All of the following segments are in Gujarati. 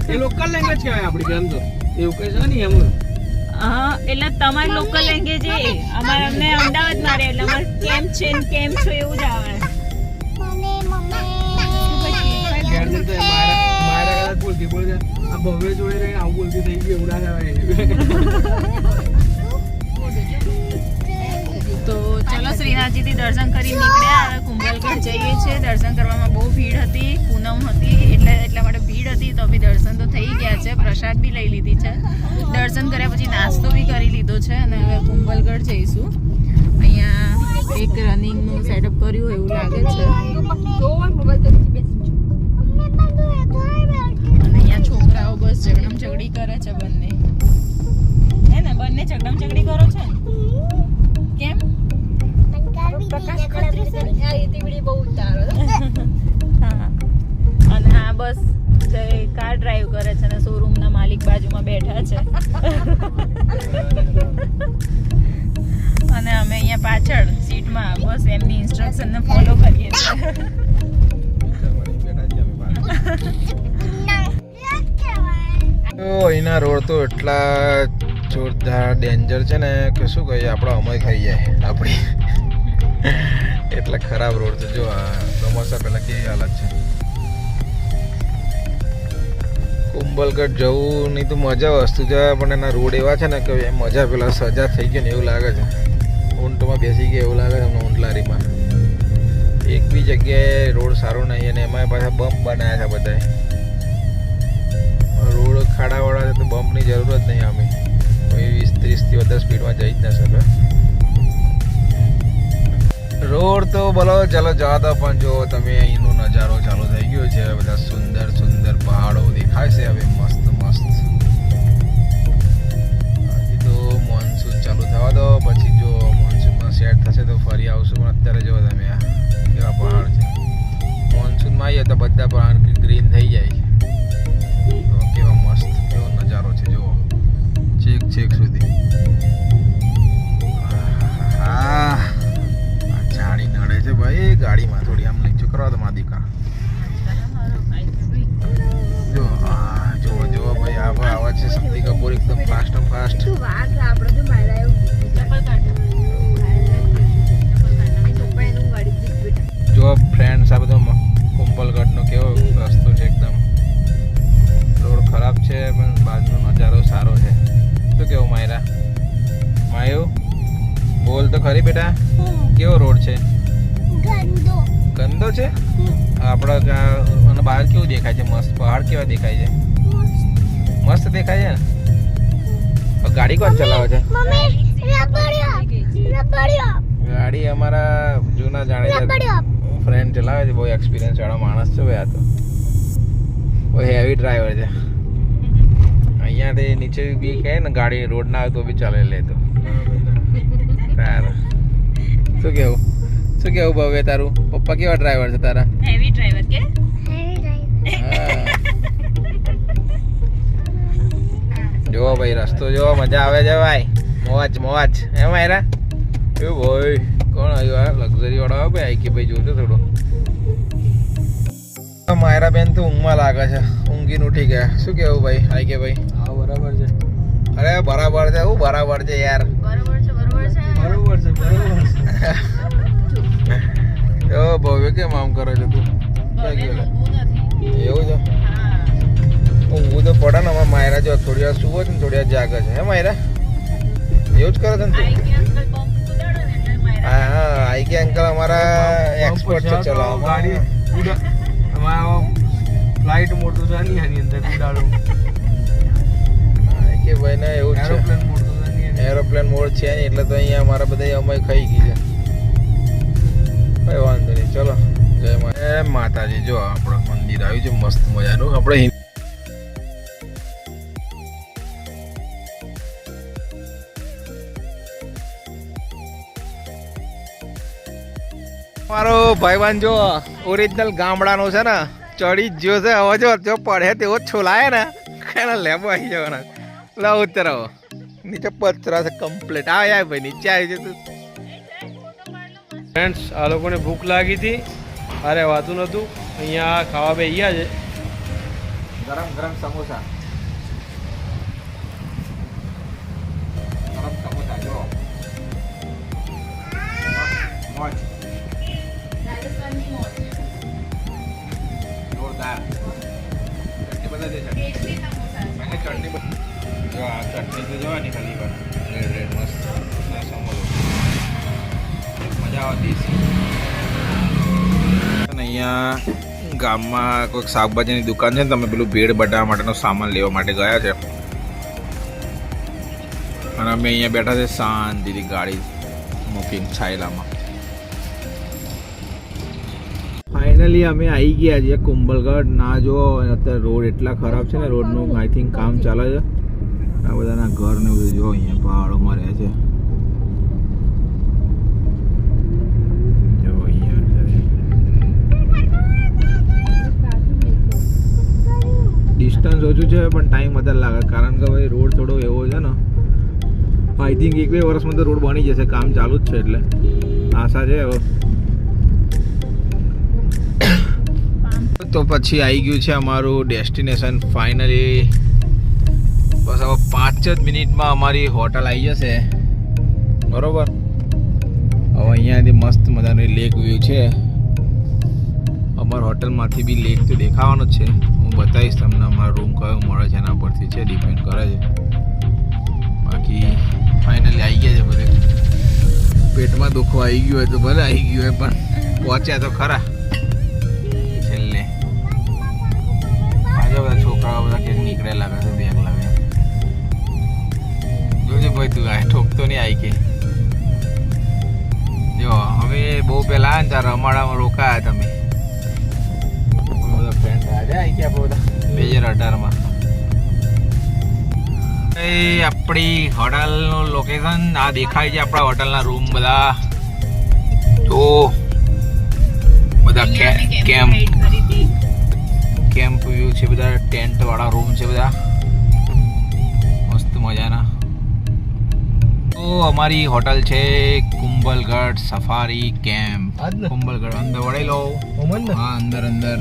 એ લોકલ લેંગ્વેજ કહેવાય આપણી કેમ તો એવું કઈ છે નહીં એમ હા એટલે તમારી લોકલ લેંગ્વેજ એ અમારે અમને અમદાવાદ માં રહે એટલે અમારે કેમ છે ને કેમ છો એવું જ આવે મારા કદાચ બોલતી બોલ આ ભવ્ય જોઈ રહી આવું બોલતી થઈ ગઈ એવું ના કહેવાય તો ચલો શ્રીનાથજી થી દર્શન કરી નીકળ્યા હવે કુંભલગઢ જઈએ છીએ દર્શન કરવામાં બહુ ભીડ હતી પૂનમ હતી એટલા માટે ભીડ હતી તો બી દર્શન તો થઈ ગયા છે પ્રસાદ બી લઈ લીધી છે દર્શન કર્યા પછી નાસ્તો બી કરી લીધો છે અને હવે કુંભલગઢ જઈશું અહીંયા એક રનિંગનું સેટઅપ કર્યું એવું લાગે છે અને અહીંયા છોકરાઓ બસ ઝગડમ ઝગડી કરે છે બંને હે ને બંને ઝગડમ ઝગડી કરો છો ને કેમ અને આ બસ કાર ડ્રાઈવ કરે છે અને શોરૂમના માલિક બાજુમાં બેઠા છે અને અમે અહીંયા પાછળ સીટમાં બસ એમની ઇન્સ્ટ્રક્શનને ફોલો કરીએ છીએ અહીંના રોડ તો એટલા જોરદાર ડેન્જર છે ને કે શું કહીએ આપણો અમય ખાઈ જાય આપણી એટલા ખરાબ રોડ છે જો આ ચોમાસા પહેલા કેવી હાલત છે કુંભલગઢ જવું નહીં તો મજા વસ્તુ છે પણ એના રોડ એવા છે ને કે મજા પેલા સજા થઈ ગઈ ને એવું લાગે છે ઊંટમાં બેસી ગયા એવું લાગે છે અમને ઊંટલારીમાં એક બી જગ્યાએ રોડ સારો નહીં અને એમાં પાછા બમ્પ બનાવ્યા છે બધાએ રોડ ખાડાવાળા છે તો બમ્પની જરૂર જ નહીં અમે 20-30 વધારે સ્પીડમાં જઈ જ ના શકે રોડ તો બોલો ચાલો જવા દો પણ જો તમે અહીંનો નજારો ચાલુ થઈ ગયો છે બધા સુંદર સુંદર પહાડો દેખાય છે હવે મસ્ત મસ્ત હજી તો મોન્સૂન ચાલુ થવા દો પછી જો મોન્સૂનમાં સેટ થશે તો ફરી આવશું પણ અત્યારે જો તમે આ કેવા પહાડ છે મોન્સૂનમાં આવીએ તો બધા પહાડ ગ્રીન થઈ જાય તો કેવા મસ્ત કેવો નજારો છે જુઓ છેક છેક સુધી હા ગાડી નડે છે ભાઈ ગાડીમાં થોડી આમ નીચે કરવા તો મારા દીકરા જો જો જો ભાઈ આવા છે શક્તિ કપૂર એકદમ ફાસ્ટ એન્ડ ફાસ્ટ જો ફ્રેન્ડ્સ આ બધો કુંભલગઢનો કેવો રસ્તો છે એકદમ રોડ ખરાબ છે પણ બાજુનો નજારો સારો છે શું કેવું માયરા માયુ બોલ તો ખરી બેટા કેવો રોડ છે ગંદો છે આપણા અને બહાર કેવું દેખાય છે મસ્ત પહાડ કેવા દેખાય છે મસ્ત દેખાય છે ને ગાડી કોણ ચલાવે છે ગાડી અમારા જૂના જાણીતા ફ્રેન્ડ ચલાવે છે બહુ એક્સપિરિયન્સ વાળો માણસ છે ભાઈ આ તો બહુ હેવી ડ્રાઈવર છે અહીંયાથી નીચે બી કહે ને ગાડી રોડ ના આવે તો બી ચાલે લે તો શું કેવું ભવ્ય તારું પપ્પા કેવા ડ્રાઈવર છે તારા હેવી ડ્રાઈવર કે જોવો ભાઈ રસ્તો જોવો મજા આવે છે ભાઈ મોજ મોજ એમ આયરા એવું ભાઈ કોણ આવ્યું આ લક્ઝરી વાળો આવે ભાઈ આઈ કે ભાઈ જોજો થોડો માયરા બેન તો ઊંઘમાં લાગે છે ઊંઘીને ઉઠી ગયા શું કેવું ભાઈ આઈ કે ભાઈ હા બરાબર છે અરે બરાબર છે હું બરાબર છે યાર બરોબર છે ઓ ભવ્ય કેમ આમ કરે છે તું એવું છે ઊંઘું તો પડે ને અમારા માયરા જો થોડી વાર સુવો છે ને થોડી વાર જાગે છે હે માયરા એવું જ કરે છે ને તું હા હા આઈ કે અંકલ અમારા એક્સપર્ટ છે ચલાવવામાં ગાડી ફ્લાઇટ મોડ તો છે નહીં આની અંદર ઉડાડું કે ભાઈ ને એવું છે એરોપ્લેન મોડ તો છે નહીં એરોપ્લેન મોડ છે ને એટલે તો અહીંયા અમારા બધા અમય ખાઈ ગઈ છે કઈ વાંધો નહીં ચલો જય માતાજી જો આપણું મંદિર આવ્યું છે મસ્ત મજાનું આપણે મારો ભાઈવાન જો ઓરિજિનલ ગામડાનો છે ને ચડી જ ગયો છે હવે જો પડે તેવો છોલાય ને એના લેબો આવી જવાના લાવ ઉત્તર આવો નીચે પથરા છે કમ્પ્લીટ આ યાર ભાઈ નીચે આવી જતું ફ્રેન્ડ્સ આ લોકોને ભૂખ લાગી હતી અરે વાતું નહોતું અહીંયા ખાવા બે ગયા છે ગરમ ગરમ સમોસા જો મોજ જોરદાર ચટણી બધા દે ચટણી જો આ ચટણી તો જોવાની ખાલી પર રેડ રેડ મસ્ત સમોસો મજા આવતી અને અહીંયા ગામમાં કોઈક શાકભાજીની દુકાન છે ને તમે પેલું ભેળ બટાકા માટેનો સામાન લેવા માટે ગયા છે અને અમે અહીંયા બેઠા છે શાંતિથી ગાડી મૂકીને છાયલામાં. ફાઇનલી અમે આવી ગયા છીએ કુંભલગઢ. ના જો અત્યારે રોડ એટલા ખરાબ છે ને, રોડનું આઈ થિંક કામ ચાલે છે. આ બધાના ઘર ને બધું જો અહીંયા પહાડોમાં રહે છે. જો અહીંયા ડિસ્ટન્સ ઓછું છે પણ ટાઈમ વધારે લાગે, કારણ કે ભાઈ રોડ થોડો એવો છે ને. આઈ થિંક 1-2 વર્ષમાં તો રોડ બની જશે, કામ ચાલુ જ છે એટલે આશા છે હવે. તો પછી આવી ગયું છે અમારું ડેસ્ટિનેશન ફાઇનલી. બસ હવે 5 જ મિનિટમાં અમારી હોટલ આવી જશે, બરોબર. હવે અહીંયાથી મસ્ત મજાનું લેક વ્યૂ છે. અમારા હોટલમાંથી બી લેક તો દેખાવાનો જ છે. હું બતાવીશ તમને અમારો રૂમ કયો મળે છે એના પરથી છે, ડિપેન્ડ કરે છે. બાકી ફાઇનલી આવી ગયા છે બધે. પેટમાં દુખવા આવી ગયું હોય તો ભલે આવી ગયું હોય, પણ પહોંચ્યા તો ખરા છેલ્લે. આજે બધા છોકરાઓ બધા ક્યાંક નીકળેલા લાગે છે, બેગ લાગે. જોજે ભાઈ તું આ ઠોકતો નહીં આવી કે. જો હવે બહુ પહેલા આવ્યા ને ત્યાં રમાડામાં રોકાયા તમે બધા ફ્રેન્ડ. આજે આવી ગયા બધા 2018માં. આપણી હોટલનું લોકેશન આ દેખાય છે. આપણા હોટલના રૂમ બધા તો બધા કેમ્પ વ્યૂ છે, બધા ટેન્ટ વાળા રૂમ છે બધા મસ્ત મજાના. તો અમારી હોટલ છે કુંભલગઢ સફારી કેમ્પ. કુંભલગઢ અંદર વળી લો. હા અંદર અંદર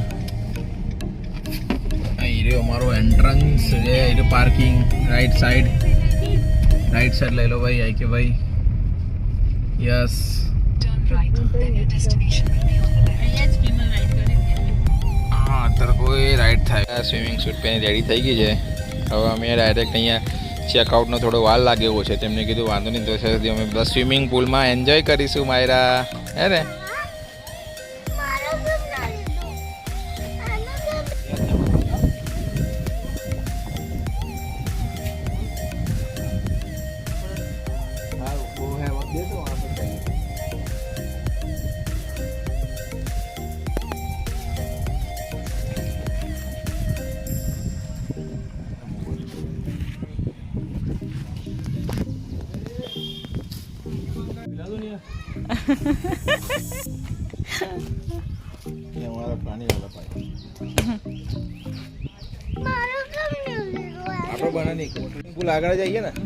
અહીં અમારો એન્ટ્રન્સ છે, એ પાર્કિંગ રાઈટ સાઈડ લઈ લો ભાઈ. આઈ કે ભાઈ યસ. હા અત્યારે કોઈ રાઈડ થાય. સ્વિમિંગ સૂટ પહેરી રેડી થઈ ગઈ છે. હવે અમે ડાયરેક્ટ અહીંયા ચેકઆઉટનો થોડો વાર લાગે એવો છે. તેમને કીધું વાંધો નહીં, તો છે અમે બધા સ્વિમિંગ પુલમાં એન્જોય કરીશું માયરા. હે ને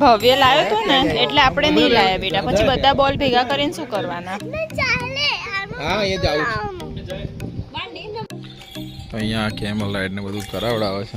ભવ્ય લાવ્યો તો ને એટલે આપણે નહીં લાયા બેટા. પછી બધા બોલ ભેગા કરીને શું કરવાના? હા એ જાવ. અહીંયા કેમલ રાઈડ ને બધું કરાવડાવે છે.